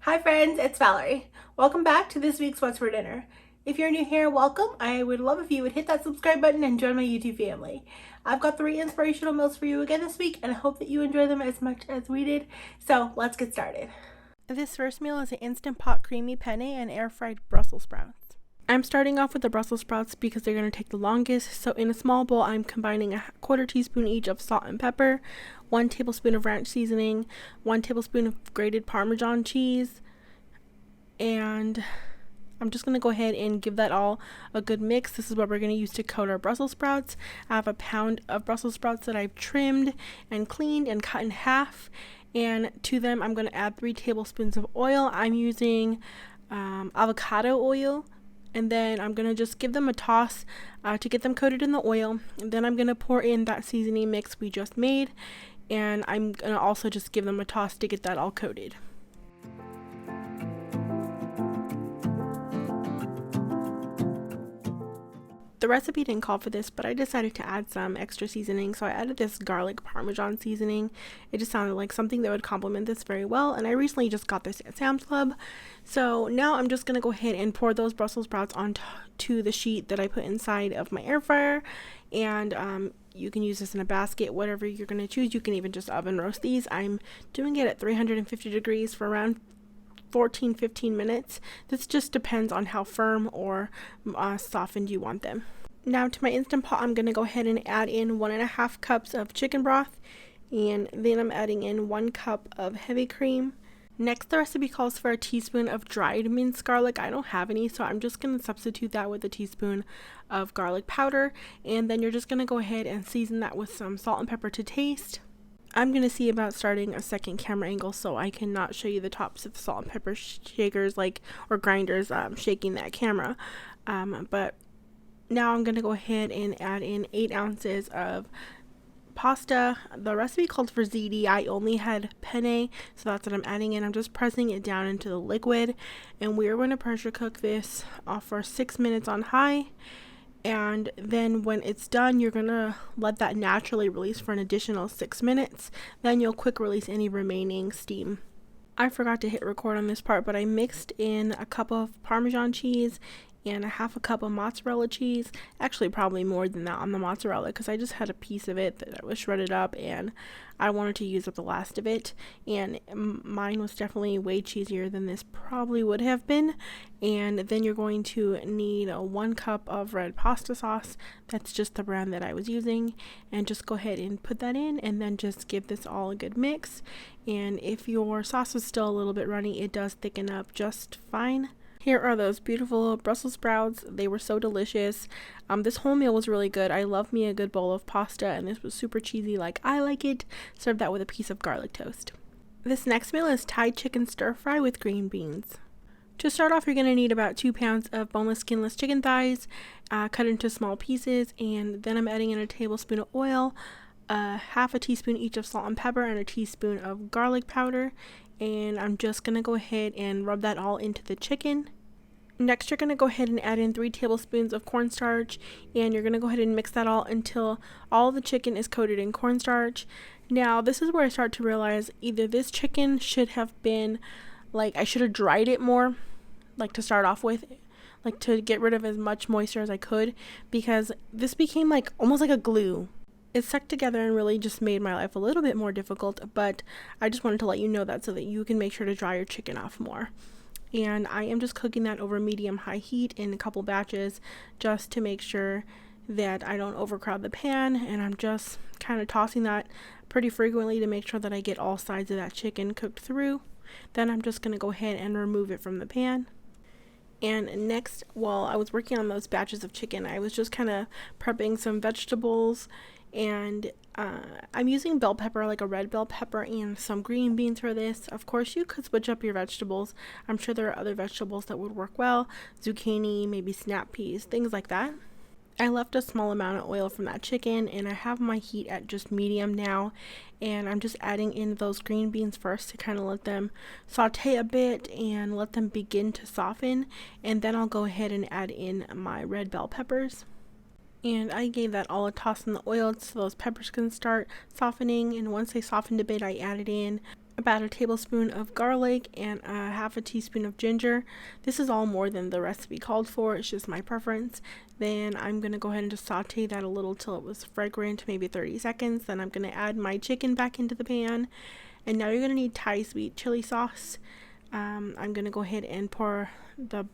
Hi friends, it's Valerie. Welcome back to this week's What's for Dinner. If you're new here, welcome. I would love if you would hit that subscribe button and join my YouTube family. I've got 3 inspirational meals for you again this week, and I hope that you enjoy them as much as we did. So let's get started. This first meal is an Instant Pot creamy penne and air fried Brussels sprouts. I'm starting off with the Brussels sprouts because they're going to take the longest. So in a small bowl, I'm combining a quarter teaspoon each of salt and pepper, 1 tablespoon of ranch seasoning, 1 tablespoon of grated Parmesan cheese, and I'm just going to go ahead and give that all a good mix. This is what we're going to use to coat our Brussels sprouts. I have a pound of Brussels sprouts that I've trimmed and cleaned and cut in half, and to them I'm going to add 3 tablespoons of oil. I'm using avocado oil. And then I'm going to just give them a toss to get them coated in the oil. And then I'm going to pour in that seasoning mix we just made. And I'm going to also just give them a toss to get that all coated. The recipe didn't call for this, but I decided to add some extra seasoning, so I added this garlic Parmesan seasoning. It just sounded like something that would complement this very well, and I recently just got this at Sam's Club. So now I'm just going to go ahead and pour those Brussels sprouts onto the sheet that I put inside of my air fryer, and you can use this in a basket, whatever you're going to choose. You can even just oven roast these. I'm doing it at 350 degrees for around 14-15 minutes. This just depends on how firm or softened you want them. Now to my Instant Pot, I'm going to go ahead and add in 1.5 cups of chicken broth, and then I'm adding in 1 cup of heavy cream. Next, the recipe calls for a teaspoon of dried minced garlic. I don't have any, so I'm just going to substitute that with a teaspoon of garlic powder, and then you're just going to go ahead and season that with some salt and pepper to taste. I'm going to see about starting a second camera angle so I cannot show you the tops of the salt and pepper shakers or grinders shaking that camera. But now I'm going to go ahead and add in 8 ounces of pasta. The recipe called for ziti. I only had penne, so that's what I'm adding in. I'm just pressing it down into the liquid, and we are going to pressure cook this for 6 minutes on high. And then when it's done, you're gonna let that naturally release for an additional 6 minutes. Then you'll quick release any remaining steam. I forgot to hit record on this part, but I mixed in a cup of Parmesan cheese and a 1/2 cup of mozzarella cheese. Actually, probably more than that on the mozzarella, because I just had a piece of it that was shredded up and I wanted to use up the last of it, and mine was definitely way cheesier than this probably would have been. And then you're going to need 1 cup of red pasta sauce. That's just the brand that I was using, and just go ahead and put that in, and then just give this all a good mix. And if your sauce is still a little bit runny, it does thicken up just fine. Here are those beautiful Brussels sprouts. They were so delicious. This whole meal was really good. I love me a good bowl of pasta, and this was super cheesy like I like it. Serve that with a piece of garlic toast. This next meal is Thai chicken stir fry with green beans. To start off, you're going to need about 2 pounds of boneless, skinless chicken thighs, cut into small pieces, and then I'm adding in a tablespoon of oil, 1/2 teaspoon each of salt and pepper, and a teaspoon of garlic powder. And I'm just going to go ahead and rub that all into the chicken. Next, you're going to go ahead and add in 3 tablespoons of cornstarch, and you're going to go ahead and mix that all until all the chicken is coated in cornstarch. Now, this is where I start to realize either this chicken should have been, I should have dried it more, to start off with, to get rid of as much moisture as I could, because this became almost like a glue. It stuck together and really just made my life a little bit more difficult, but I just wanted to let you know that so that you can make sure to dry your chicken off more. And I am just cooking that over medium-high heat in a couple batches just to make sure that I don't overcrowd the pan, and I'm just kind of tossing that pretty frequently to make sure that I get all sides of that chicken cooked through. Then I'm just going to go ahead and remove it from the pan. And next, while I was working on those batches of chicken, I was just kind of prepping some vegetables, and I'm using bell pepper, a red bell pepper, and some green beans for this. Of course, you could switch up your vegetables. I'm sure there are other vegetables that would work well. Zucchini, maybe snap peas, things like that. I left a small amount of oil from that chicken, and I have my heat at just medium now, and I'm just adding in those green beans first to kind of let them saute a bit and let them begin to soften, and then I'll go ahead and add in my red bell peppers. And I gave that all a toss in the oil so those peppers can start softening, and once they softened a bit, I added in about a tablespoon of garlic, and a half a teaspoon of ginger. This is all more than the recipe called for, it's just my preference. Then I'm going to go ahead and just saute that a little till it was fragrant, maybe 30 seconds. Then I'm going to add my chicken back into the pan. And now you're going to need Thai sweet chili sauce. I'm going to go ahead and pour the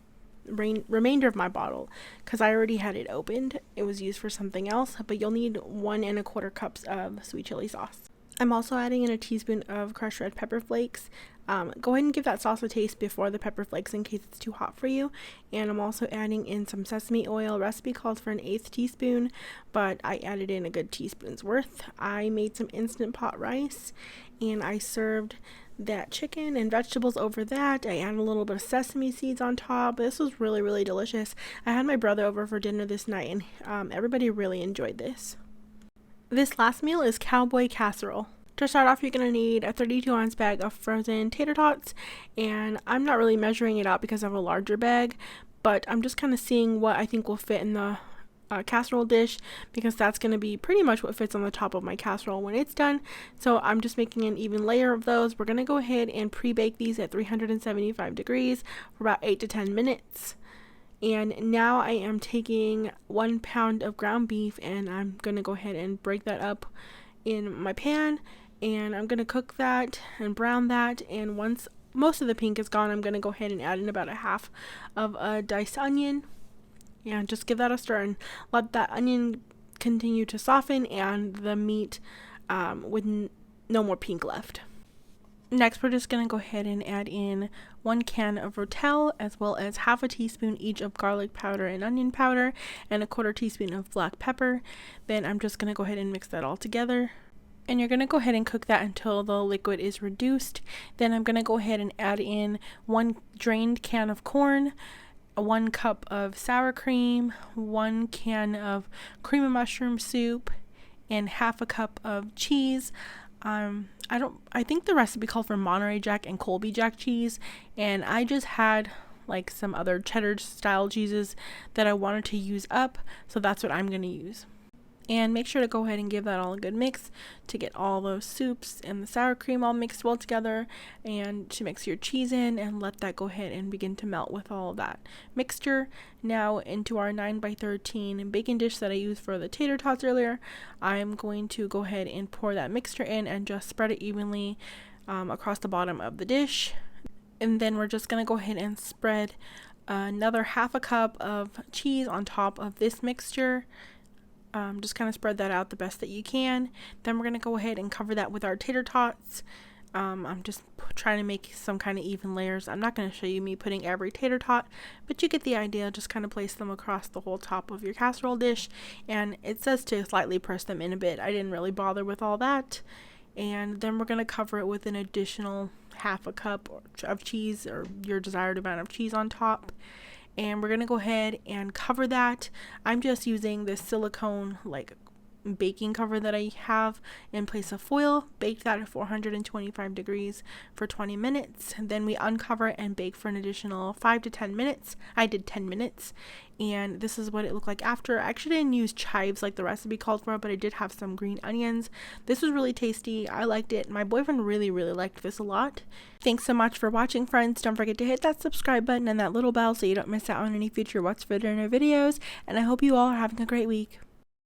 remainder of my bottle because I already had it opened. It was used for something else, but you'll need 1¼ cups of sweet chili sauce. I'm also adding in a teaspoon of crushed red pepper flakes. Go ahead and give that sauce a taste before the pepper flakes in case it's too hot for you. And I'm also adding in some sesame oil. Recipe calls for an 1/8 teaspoon, but I added in a good teaspoon's worth. I made some instant pot rice and I served that chicken and vegetables over that. I added a little bit of sesame seeds on top. This was really, really delicious. I had my brother over for dinner this night and everybody really enjoyed this. This last meal is Cowboy Casserole. To start off, you're going to need a 32-ounce bag of frozen tater tots, and I'm not really measuring it out because I have a larger bag, but I'm just kind of seeing what I think will fit in the casserole dish, because that's going to be pretty much what fits on the top of my casserole when it's done. So I'm just making an even layer of those. We're going to go ahead and pre-bake these at 375 degrees for about 8 to 10 minutes. And now I am taking 1 pound of ground beef and I'm going to go ahead and break that up in my pan, and I'm going to cook that and brown that, and once most of the pink is gone, I'm going to go ahead and add in about a half of a diced onion and just give that a stir and let that onion continue to soften and the meat with no more pink left. Next, we're just going to go ahead and add in 1 can of rotel, as well as half a teaspoon each of garlic powder and onion powder, and a 1/4 teaspoon of black pepper. Then I'm just going to go ahead and mix that all together. And you're going to go ahead and cook that until the liquid is reduced. Then I'm going to go ahead and add in 1 drained can of corn, 1 cup of sour cream, 1 can of cream of mushroom soup, and half a cup of cheese. I think the recipe called for Monterey Jack and Colby Jack cheese, and I just had like some other cheddar style cheeses that I wanted to use up, so that's what I'm going to use. And make sure to go ahead and give that all a good mix to get all those soups and the sour cream all mixed well together, and to mix your cheese in and let that go ahead and begin to melt with all of that mixture. Now into our 9x13 baking dish that I used for the tater tots earlier, I'm going to go ahead and pour that mixture in and just spread it evenly across the bottom of the dish. And then we're just going to go ahead and spread another half a cup of cheese on top of this mixture. Just kind of spread that out the best that you can. Then we're going to go ahead and cover that with our tater tots. I'm just trying to make some kind of even layers. I'm not going to show you me putting every tater tot, but you get the idea. Just kind of place them across the whole top of your casserole dish, and it says to slightly press them in a bit. I didn't really bother with all that. And then we're going to cover it with an additional half a cup of cheese, or your desired amount of cheese on top. And we're going to go ahead and cover that. I'm just using this silicone baking cover that I have in place of foil. Bake that at 425 degrees for 20 minutes. And then we uncover it and bake for an additional 5 to 10 minutes. I did 10 minutes. And this is what it looked like after. I actually didn't use chives like the recipe called for, but I did have some green onions. This was really tasty. I liked it. My boyfriend really, really liked this a lot. Thanks so much for watching, friends. Don't forget to hit that subscribe button and that little bell so you don't miss out on any future What's for Dinner videos. And I hope you all are having a great week.